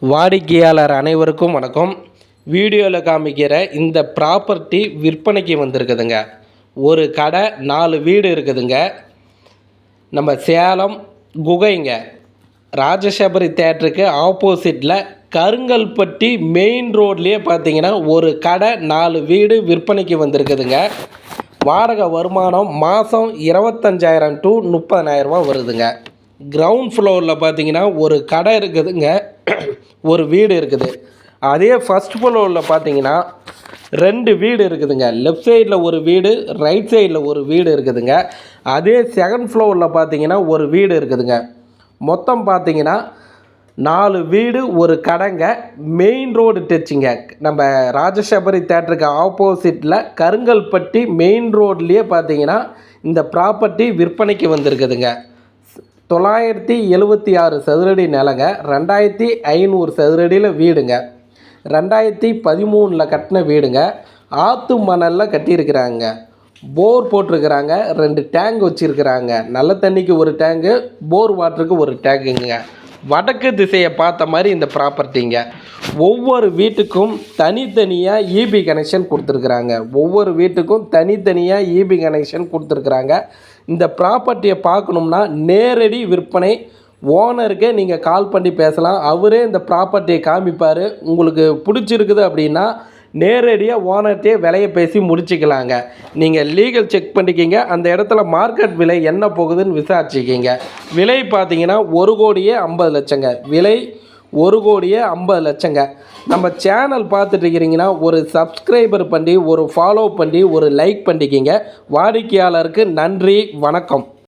வாடிக்கையாளர் அனைவருக்கும் வணக்கம். வீடியோவில் காமிக்கிற இந்த ப்ராப்பர்ட்டி விற்பனைக்கு வந்திருக்குதுங்க. ஒரு கடை 4 வீடு இருக்குதுங்க. நம்ம சேலம் குகைங்க ராஜசபரி தேட்டருக்கு ஆப்போசிட்டில் கருங்கல்பட்டி மெயின் ரோட்லேயே பார்த்தீங்கன்னா ஒரு கடை 4 வீடு விற்பனைக்கு வந்திருக்குதுங்க. வாடகை வருமானம் மாதம் 25,000 to 30,000 வருதுங்க. கிரவுண்ட் ஃப்ளோரில் பார்த்தீங்கன்னா ஒரு கடை இருக்குதுங்க, ஒரு வீடு இருக்குது. அதே ஃபஸ்ட் ஃப்ளோரில் பார்த்தீங்கன்னா 2 வீடு இருக்குதுங்க. லெஃப்ட் சைடில் ஒரு வீடு, ரைட் சைடில் ஒரு வீடு இருக்குதுங்க. அதே செகண்ட் ஃப்ளோரில் பார்த்தீங்கன்னா ஒரு வீடு இருக்குதுங்க. மொத்தம் பார்த்தீங்கன்னா 4 வீடு ஒரு கடைங்க. மெயின் ரோடு டச்சுங்க. நம்ம ராஜசபரி தேட்டருக்கு ஆப்போசிட்டில் கருங்கல்பட்டி மெயின் ரோட்லேயே பார்த்தீங்கன்னா இந்த ப்ராப்பர்ட்டி விற்பனைக்கு வந்திருக்குதுங்க. 976 சதுரடி நிலங்க, 2500 சதுரடியில் வீடுங்க. 2013 கட்டின வீடுங்க. ஆற்று மணலில் கட்டியிருக்கிறாங்க. போர் போட்டிருக்கிறாங்க. 2 டேங்க் வச்சுருக்கிறாங்க. நல்ல தண்ணிக்கு ஒரு டேங்கு, போர் வாட்டருக்கு ஒரு டேங்குங்க. வடக்கு திசையை பார்த்த மாதிரி இந்த ப்ராப்பர்ட்டிங்க. ஒவ்வொரு வீட்டுக்கும் தனித்தனியாக இபி கனெக்ஷன் கொடுத்துருக்குறாங்க. ஒவ்வொரு வீட்டுக்கும் தனித்தனியாக இபி கனெக்ஷன் கொடுத்துருக்குறாங்க. இந்த ப்ராப்பர்ட்டியை பார்க்கணும்னா நேரடி விற்பனை, ஓனருக்கே நீங்கள் கால் பண்ணி பேசலாம். அவரே இந்த ப்ராப்பர்ட்டியை காமிப்பார். உங்களுக்கு பிடிச்சிருக்குது அப்படின்னா நேரடியாக ஓனர்கிட்டே விலையை பேசி முடிச்சுக்கலாங்க. நீங்கள் லீகல் செக் பண்ணிக்கிங்க. அந்த இடத்துல மார்க்கெட் விலை என்ன போகுதுன்னு விசாரிச்சுக்கிங்க. விலை பார்த்தீங்கன்னா 1,50,00,000ங்க. விலை 1,50,00,000ங்க. நம்ம சேனல் பார்த்துட்டு இருக்கிறீங்கன்னா ஒரு சப்ஸ்கிரைபர் பண்ணி, ஒரு ஃபாலோ பண்ணி, ஒரு லைக் பண்ணிக்கிங்க. வாடிக்கையாளருக்கு நன்றி, வணக்கம்.